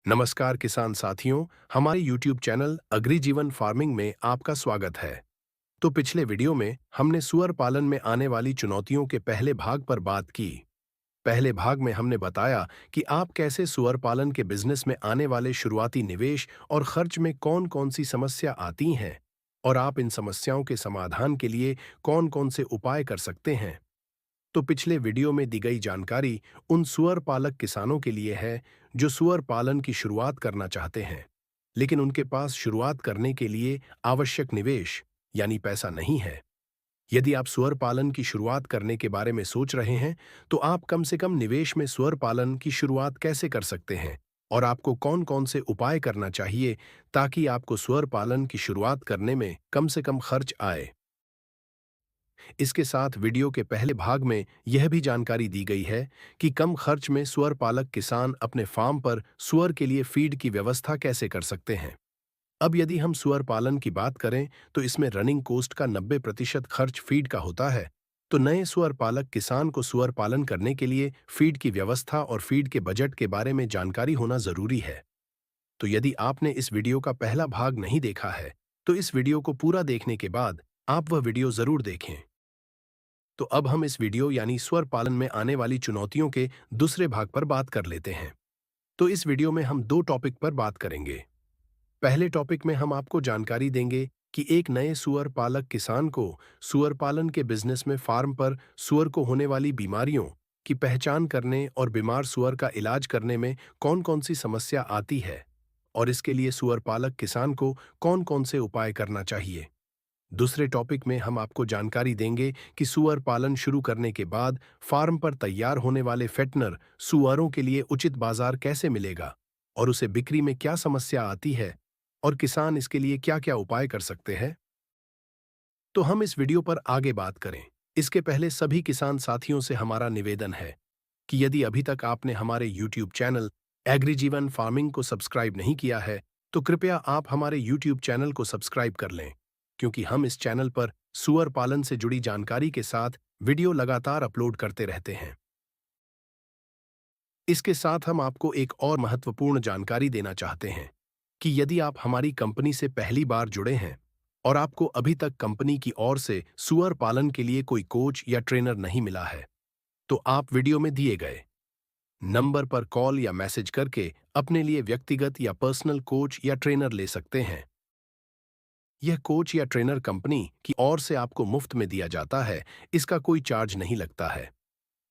नमस्कार किसान साथियों, हमारे YouTube चैनल अग्रि जीवन फार्मिंग में आपका स्वागत है। तो पिछले वीडियो में हमने सुअर पालन में आने वाली चुनौतियों के पहले भाग पर बात की। पहले भाग में हमने बताया कि आप कैसे सुअर पालन के बिजनेस में आने वाले शुरुआती निवेश और खर्च में कौन-कौन सी समस्या आती हैं और आप इन समस्याओं के समाधान के लिए कौन-कौन से उपाय कर सकते हैं। तो पिछले वीडियो में दी गई जानकारी उन सुअर पालक किसानों के लिए है जो सुअर पालन की शुरुआत करना चाहते हैं, लेकिन उनके पास शुरुआत करने के लिए आवश्यक निवेश यानी पैसा नहीं है। यदि आप सुअर पालन की शुरुआत करने के बारे में सोच रहे हैं, तो आप कम से कम निवेश में सुअर पालन की शुरुआत कैसे कर सकते हैं और आपको कौन-कौन से उपाय करना चाहिए ताकि आपको सुअर पालन की शुरुआत करने में कम से कम खर्च आए। इसके साथ वीडियो के पहले भाग में यह भी जानकारी दी गई है कि कम खर्च में सुअर पालक किसान अपने फार्म पर सुअर के लिए फीड की व्यवस्था कैसे कर सकते हैं। अब यदि हम सुअर पालन की बात करें तो इसमें रनिंग कॉस्ट का 90% खर्च फीड का होता है। तो नए सुअर पालक किसान को सुअर पालन करने के लिए फीड की व्यवस्था और फीड के बजट के बारे में जानकारी होना जरूरी है। तो यदि आपने इस वीडियो का पहला भाग नहीं देखा है, तो इस वीडियो को पूरा देखने के बाद आप वह वीडियो जरूर देखें। तो अब हम इस वीडियो यानी स्वर पालन में आने वाली चुनौतियों के दूसरे भाग पर बात कर लेते हैं। तो इस वीडियो में हम दो टॉपिक पर बात करेंगे। पहले टॉपिक में हम आपको जानकारी देंगे कि एक नए सुअर पालक किसान को सुअर पालन के बिजनेस में फार्म पर सुअर को होने वाली बीमारियों की पहचान करने और बीमार सुअर का इलाज करने में कौन-कौन सी समस्या आती है और इसके लिए सुअर पालक किसान को कौन-कौन से उपाय करना चाहिए। दूसरे टॉपिक में हम आपको जानकारी देंगे कि सुअर पालन शुरू करने के बाद फार्म पर तैयार होने वाले फेटनर सुअरों के लिए उचित बाजार कैसे मिलेगा और उसे बिक्री में क्या समस्या आती है और किसान इसके लिए क्या-क्या उपाय कर सकते हैं। तो हम इस वीडियो पर आगे बात करें, इसके पहले सभी किसान साथियों से हमारा निवेदन है कि यदि अभी तक आपने हमारे YouTube चैनल एग्री जीवन फार्मिंग को सब्सक्राइब नहीं किया है, तो कृपया आप हमारे YouTube चैनल को सब्सक्राइब कर लें, क्योंकि हम इस चैनल पर सुअर पालन से जुड़ी जानकारी के साथ वीडियो लगातार अपलोड करते रहते हैं। इसके साथ हम आपको एक और महत्वपूर्ण जानकारी देना चाहते हैं कि यदि आप हमारी कंपनी से पहली बार जुड़े हैं और आपको अभी तक कंपनी की ओर से सुअर पालन के लिए कोई कोच या ट्रेनर नहीं मिला है, तो आप वीडियो में दिए गए नंबर पर कॉल या मैसेज करके अपने लिए व्यक्तिगत या पर्सनल कोच या ट्रेनर ले सकते हैं। यह कोच या ट्रेनर कंपनी की ओर से आपको मुफ्त में दिया जाता है, इसका कोई चार्ज नहीं लगता है।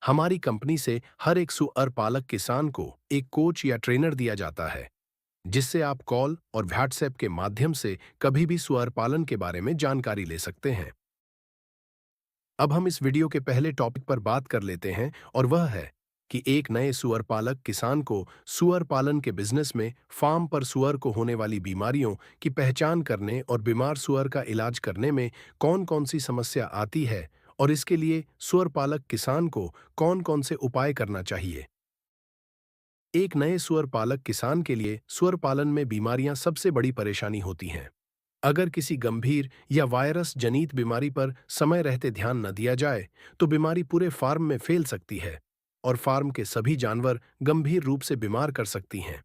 हमारी कंपनी से हर एक सुअर पालक किसान को एक कोच या ट्रेनर दिया जाता है, जिससे आप कॉल और व्हाट्सएप के माध्यम से कभी भी सुअर पालन के बारे में जानकारी ले सकते हैं। अब हम इस वीडियो के पहले टॉपिक पर बात कर लेते हैं और वह है कि एक नए सुअर पालक किसान को सुअर पालन के बिजनेस में फार्म पर सुअर को होने वाली बीमारियों की पहचान करने और बीमार सुअर का इलाज करने में कौन-कौन सी समस्या आती है और इसके लिए सुअर पालक किसान को कौन-कौन से उपाय करना चाहिए। एक नए सुअर पालक किसान के लिए सुअर पालन में बीमारियां सबसे बड़ी परेशानी होती हैं। अगर किसी गंभीर या वायरस जनित बीमारी पर समय रहते ध्यान न दिया जाए, तो बीमारी पूरे फार्म में फैल सकती है और फार्म के सभी जानवर गंभीर रूप से बीमार कर सकती हैं।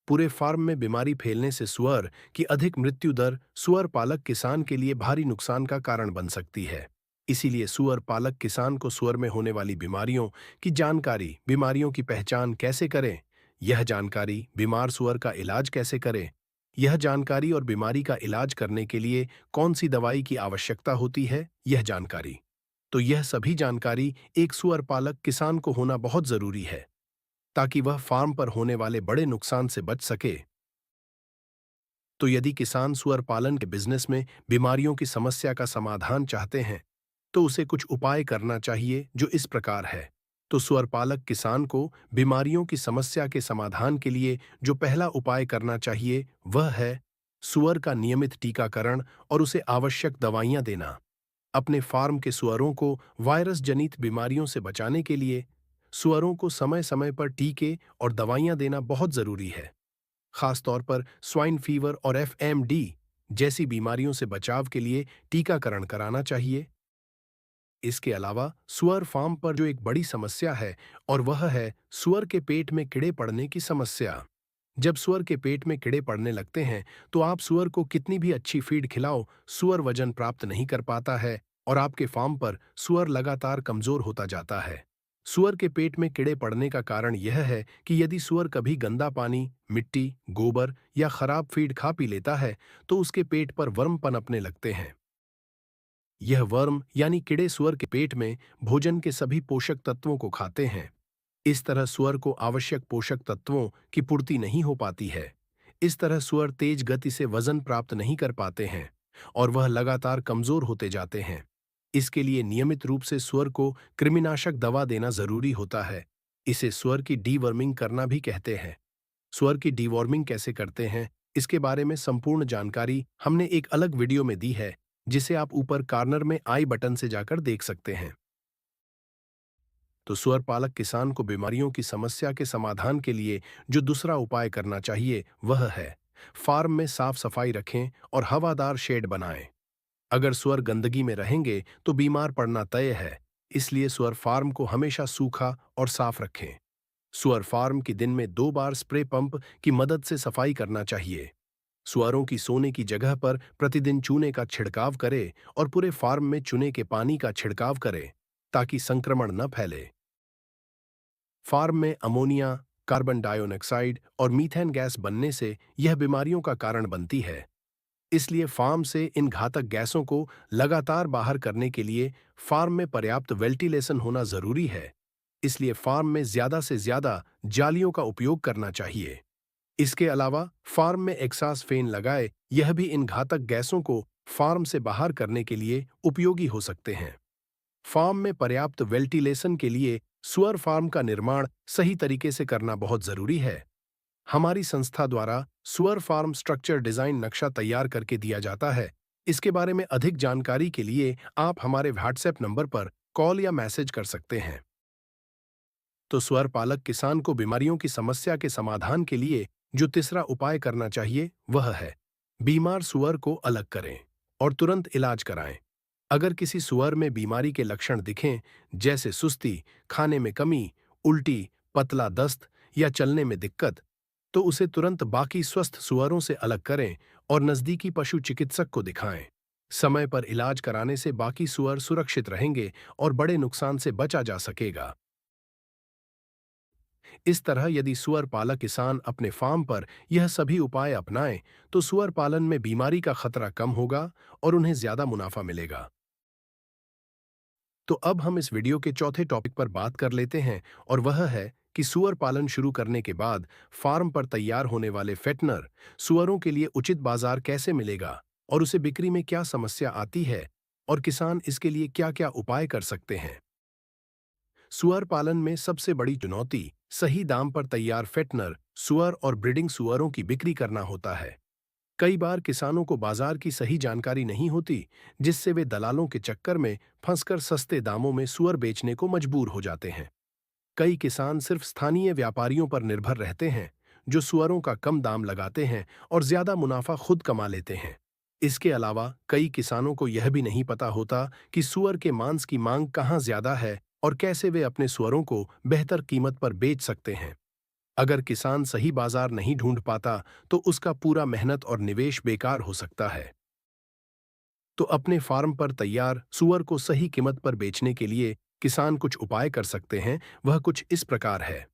पूरे फार्म में बीमारी फैलने से सुअर की अधिक मृत्यु दर सुअर पालक किसान के लिए भारी नुकसान का कारण बन सकती है। इसीलिए सुअर पालक किसान को सुअर में होने वाली बीमारियों की जानकारी, बीमारियों की पहचान कैसे करें, यह जानकारी, बीमार सुअर का इलाज कैसे करें, यह जानकारी और बीमारी का इलाज करने के लिए कौन सी दवाई की आवश्यकता होती है, यह जानकारी। तो यह सभी जानकारी एक सुअर पालक किसान को होना बहुत जरूरी है ताकि वह फार्म पर होने वाले बड़े नुकसान से बच सके। तो यदि किसान सुअर पालन के बिजनेस में बीमारियों की समस्या का समाधान चाहते हैं, तो उसे कुछ उपाय करना चाहिए जो इस प्रकार है। तो सुअर पालक किसान को बीमारियों की समस्या के समाधान के लिए जो पहला उपाय करना चाहिए वह है सुअर का नियमित टीकाकरण और उसे आवश्यक दवाइयां देना। अपने फार्म के सुअरों को वायरस जनित बीमारियों से बचाने के लिए सुअरों को समय समय पर टीके और दवाइयां देना बहुत जरूरी है। खासतौर पर स्वाइन फीवर और एफएमडी जैसी बीमारियों से बचाव के लिए टीकाकरण कराना चाहिए। इसके अलावा सुअर फार्म पर जो एक बड़ी समस्या है और वह है सुअर के पेट में कीड़े पड़ने की समस्या। जब सुअर के पेट में कीड़े पड़ने लगते हैं तो आप सुअर को कितनी भी अच्छी फीड खिलाओ, सुअर वजन प्राप्त नहीं कर पाता है और आपके फार्म पर सुअर लगातार कमजोर होता जाता है। सुअर के पेट में कीड़े पड़ने का कारण यह है कि यदि सुअर कभी गंदा पानी, मिट्टी, गोबर या खराब फीड खा पी लेता है तो उसके पेट पर वर्म पनपने लगते हैं। यह वर्म यानी कीड़े सुअर के पेट में भोजन के सभी पोषक तत्वों को खाते हैं। इस तरह सुअर को आवश्यक पोषक तत्वों की पूर्ति नहीं हो पाती है। इस तरह सुअर तेज गति से वजन प्राप्त नहीं कर पाते हैं और वह लगातार कमजोर होते जाते हैं। इसके लिए नियमित रूप से सुअर को कृमिनाशक दवा देना जरूरी होता है। इसे सुअर की डीवर्मिंग करना भी कहते हैं। सुअर की डीवॉर्मिंग कैसे करते हैं, इसके बारे में संपूर्ण जानकारी हमने एक अलग वीडियो में दी है, जिसे आप ऊपर कॉर्नर में आई बटन से जाकर देख सकते हैं। तो सुअर पालक किसान को बीमारियों की समस्या के समाधान के लिए जो दूसरा उपाय करना चाहिए वह है फार्म में साफ सफाई रखें और हवादार शेड बनाएं। अगर सुअर गंदगी में रहेंगे तो बीमार पड़ना तय है, इसलिए सुअर फार्म को हमेशा सूखा और साफ रखें। सुअर फार्म की दिन में 2 बार स्प्रे पंप की मदद से सफाई करना चाहिए। सुअरों की सोने की जगह पर प्रतिदिन चूने का छिड़काव करें और पूरे फार्म में चूने के पानी का छिड़काव करें ताकि संक्रमण न फैले। फार्म में अमोनिया, कार्बन डाइऑक्साइड और मीथेन गैस बनने से यह बीमारियों का कारण बनती है। इसलिए फार्म से इन घातक गैसों को लगातार बाहर करने के लिए फार्म में पर्याप्त वेंटिलेशन होना जरूरी है। इसलिए फार्म में ज्यादा से ज्यादा जालियों का उपयोग करना चाहिए। इसके अलावा फार्म में एक्सॉस्ट फैन लगाए, यह भी इन घातक गैसों को फार्म से बाहर करने के लिए उपयोगी हो सकते हैं। फार्म में पर्याप्त वेंटिलेशन के लिए सुअर फार्म का निर्माण सही तरीके से करना बहुत जरूरी है। हमारी संस्था द्वारा सुअर फार्म स्ट्रक्चर डिजाइन नक्शा तैयार करके दिया जाता है। इसके बारे में अधिक जानकारी के लिए आप हमारे व्हाट्सएप नंबर पर कॉल या मैसेज कर सकते हैं। तो सुअर पालक किसान को बीमारियों की समस्या के समाधान के लिए जो तीसरा उपाय करना चाहिए वह है बीमार सुअर को अलग करें और तुरंत इलाज कराएं। अगर किसी सुअर में बीमारी के लक्षण दिखें, जैसे सुस्ती, खाने में कमी, उल्टी, पतला दस्त या चलने में दिक्कत, तो उसे तुरंत बाकी स्वस्थ सुअरों से अलग करें और नजदीकी पशु चिकित्सक को दिखाएं। समय पर इलाज कराने से बाकी सुअर सुरक्षित रहेंगे और बड़े नुकसान से बचा जा सकेगा। इस तरह यदि सुअर पालक किसान अपने फार्म पर यह सभी उपाय अपनाएं तो सुअर पालन में बीमारी का खतरा कम होगा और उन्हें ज्यादा मुनाफा मिलेगा। तो अब हम इस वीडियो के चौथे टॉपिक पर बात कर लेते हैं और वह है कि सुअर पालन शुरू करने के बाद फार्म पर तैयार होने वाले फेटनर सुअरों के लिए उचित बाजार कैसे मिलेगा और उसे बिक्री में क्या समस्या आती है और किसान इसके लिए क्या-क्या उपाय कर सकते हैं। सुअर पालन में सबसे बड़ी चुनौती सही दाम पर तैयार फेटनर सुअर और ब्रीडिंग सुअरों की बिक्री करना होता है। कई बार किसानों को बाजार की सही जानकारी नहीं होती, जिससे वे दलालों के चक्कर में फंसकर सस्ते दामों में सुअर बेचने को मजबूर हो जाते हैं। कई किसान सिर्फ स्थानीय व्यापारियों पर निर्भर रहते हैं, जो सुअरों का कम दाम लगाते हैं और ज्यादा मुनाफा खुद कमा लेते हैं। इसके अलावा कई किसानों को यह भी नहीं पता होता कि सुअर के मांस की मांग कहाँ ज्यादा है और कैसे वे अपने सुअरों को बेहतर कीमत पर बेच सकते हैं। अगर किसान सही बाजार नहीं ढूंढ पाता तो उसका पूरा मेहनत और निवेश बेकार हो सकता है। तो अपने फार्म पर तैयार सुअर को सही कीमत पर बेचने के लिए किसान कुछ उपाय कर सकते हैं। वह कुछ इस प्रकार है।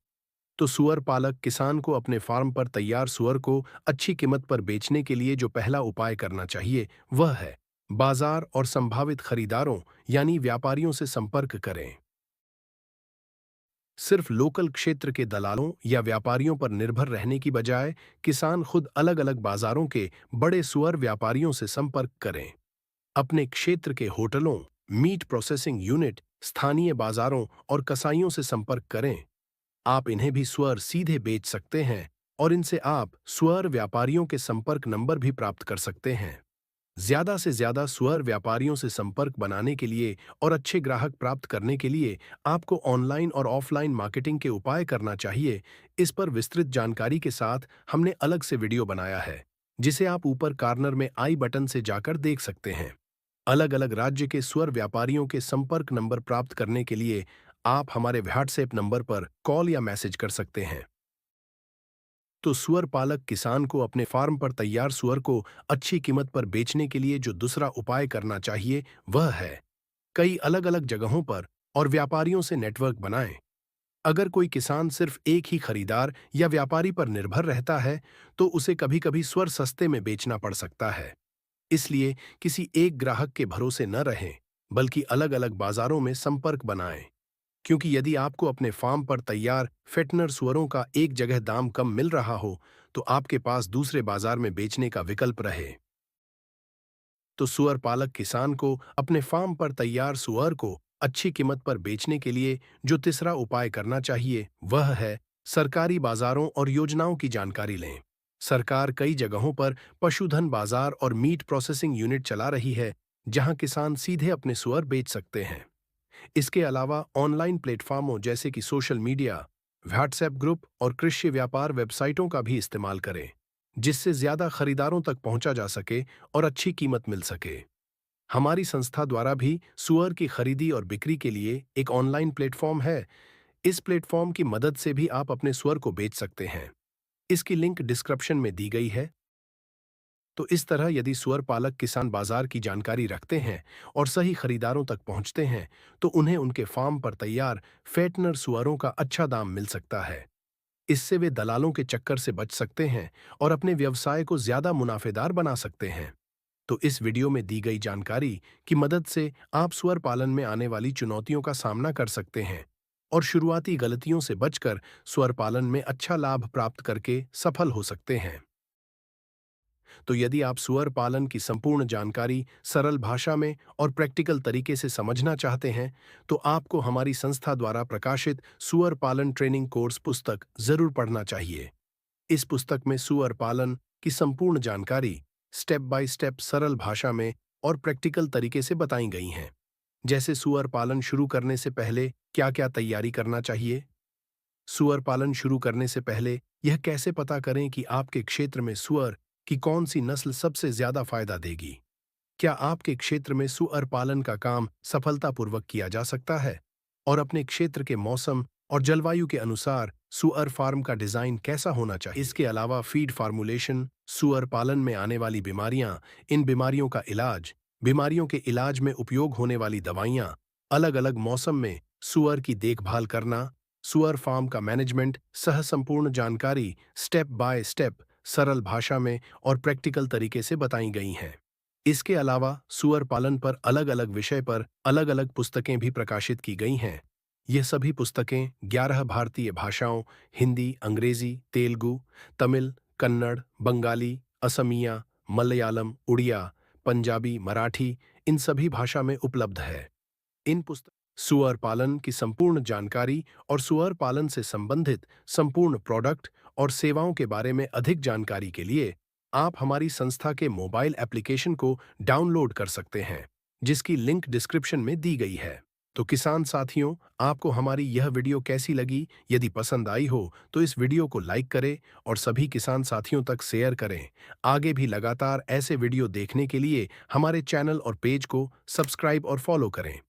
तो सुअर पालक किसान को अपने फार्म पर तैयार सुअर को अच्छी कीमत पर बेचने के लिए जो पहला उपाय करना चाहिए वह है बाजार और संभावित खरीदारों यानी व्यापारियों से संपर्क करें। सिर्फ लोकल क्षेत्र के दलालों या व्यापारियों पर निर्भर रहने की बजाय किसान खुद अलग-अलग बाजारों के बड़े सुअर व्यापारियों से संपर्क करें। अपने क्षेत्र के होटलों, मीट प्रोसेसिंग यूनिट, स्थानीय बाजारों और कसाईयों से संपर्क करें। आप इन्हें भी सुअर सीधे बेच सकते हैं और इनसे आप सुअर व्यापारियों के संपर्क नंबर भी प्राप्त कर सकते हैं। ज्यादा से ज्यादा सुअर व्यापारियों से संपर्क बनाने के लिए और अच्छे ग्राहक प्राप्त करने के लिए आपको ऑनलाइन और ऑफलाइन मार्केटिंग के उपाय करना चाहिए। इस पर विस्तृत जानकारी के साथ हमने अलग से वीडियो बनाया है, जिसे आप ऊपर कॉर्नर में आई बटन से जाकर देख सकते हैं। अलग अलग राज्य के सुअर व्यापारियों के संपर्क नंबर प्राप्त करने के लिए आप हमारे व्हाट्सएप नंबर पर कॉल या मैसेज कर सकते हैं। तो सुअर पालक किसान को अपने फार्म पर तैयार सुअर को अच्छी कीमत पर बेचने के लिए जो दूसरा उपाय करना चाहिए वह है कई अलग अलग जगहों पर और व्यापारियों से नेटवर्क बनाएं। अगर कोई किसान सिर्फ एक ही खरीदार या व्यापारी पर निर्भर रहता है तो उसे कभी-कभी सुअर सस्ते में बेचना पड़ सकता है। इसलिए किसी एक ग्राहक के भरोसे न रहें, बल्कि अलग-अलग बाजारों में संपर्क बनाएं। क्योंकि यदि आपको अपने फार्म पर तैयार फेटनर सुअरों का एक जगह दाम कम मिल रहा हो, तो आपके पास दूसरे बाजार में बेचने का विकल्प रहे। तो सुअर पालक किसान को अपने फार्म पर तैयार सुअर को अच्छी कीमत पर बेचने के लिए जो तीसरा उपाय करना चाहिए वह है सरकारी बाजारों और योजनाओं की जानकारी लें। सरकार कई जगहों पर पशुधन बाजार और मीट प्रोसेसिंग यूनिट चला रही है, जहां किसान सीधे अपने सुअर बेच सकते हैं। इसके अलावा ऑनलाइन प्लेटफॉर्मों जैसे कि सोशल मीडिया, व्हाट्सएप ग्रुप और कृषि व्यापार वेबसाइटों का भी इस्तेमाल करें, जिससे ज्यादा खरीदारों तक पहुंचा जा सके और अच्छी कीमत मिल सके। हमारी संस्था द्वारा भी सुअर की खरीदी और बिक्री के लिए एक ऑनलाइन प्लेटफॉर्म है। इस प्लेटफॉर्म की मदद से भी आप अपने सुअर को बेच सकते हैं। इसकी लिंक डिस्क्रिप्शन में दी गई है। तो इस तरह यदि सुअर पालक किसान बाजार की जानकारी रखते हैं और सही खरीदारों तक पहुंचते हैं, तो उन्हें उनके फार्म पर तैयार फेटनर सुअरों का अच्छा दाम मिल सकता है। इससे वे दलालों के चक्कर से बच सकते हैं और अपने व्यवसाय को ज्यादा मुनाफेदार बना सकते हैं। तो इस वीडियो में दी गई जानकारी की मदद से आप सुअर पालन में आने वाली चुनौतियों का सामना कर सकते हैं और शुरुआती गलतियों से बचकर सुअर पालन में अच्छा लाभ प्राप्त करके सफल हो सकते हैं। तो यदि आप सुअर पालन की संपूर्ण जानकारी सरल भाषा में और प्रैक्टिकल तरीके से समझना चाहते हैं, तो आपको हमारी संस्था द्वारा प्रकाशित सुअर पालन ट्रेनिंग कोर्स पुस्तक जरूर पढ़ना चाहिए। इस पुस्तक में सुअर पालन की संपूर्ण जानकारी स्टेप बाय स्टेप सरल भाषा में और प्रैक्टिकल तरीके से बताई गई हैं। जैसे सुअर पालन शुरू करने से पहले क्या-क्या तैयारी करना चाहिए, सुअर पालन शुरू करने से पहले यह कैसे पता करें कि आपके क्षेत्र में सुअर की कौन सी नस्ल सबसे ज्यादा फायदा देगी, क्या आपके क्षेत्र में सुअर पालन का काम सफलतापूर्वक किया जा सकता है, और अपने क्षेत्र के मौसम और जलवायु के अनुसार सुअर फार्म का डिजाइन कैसा होना चाहिए। इसके अलावा फीड फार्मूलेशन, सुअर पालन में आने वाली बीमारियां, इन बीमारियों का इलाज, बीमारियों के इलाज में उपयोग होने वाली दवाइयां, अलग अलग मौसम में सुअर की देखभाल करना, सुअर फार्म का मैनेजमेंट, सह संपूर्ण जानकारी स्टेप बाय स्टेप सरल भाषा में और प्रैक्टिकल तरीके से बताई गई हैं। इसके अलावा सुअर पालन पर अलग अलग विषय पर अलग अलग पुस्तकें भी प्रकाशित की गई हैं। यह सभी पुस्तकें 11 भारतीय भाषाओं हिंदी, अंग्रेजी, तेलुगु, तमिल, कन्नड़, बंगाली, असमिया, मलयालम, उड़िया, पंजाबी, मराठी, इन सभी भाषा में उपलब्ध है। इन पुस्तक सुअर पालन की संपूर्ण जानकारी और सुअर पालन से संबंधित संपूर्ण प्रोडक्ट और सेवाओं के बारे में अधिक जानकारी के लिए आप हमारी संस्था के मोबाइल एप्लीकेशन को डाउनलोड कर सकते हैं, जिसकी लिंक डिस्क्रिप्शन में दी गई है। तो किसान साथियों, आपको हमारी यह वीडियो कैसी लगी? यदि पसंद आई हो तो इस वीडियो को लाइक करें और सभी किसान साथियों तक शेयर करें। आगे भी लगातार ऐसे वीडियो देखने के लिए हमारे चैनल और पेज को सब्सक्राइब और फॉलो करें।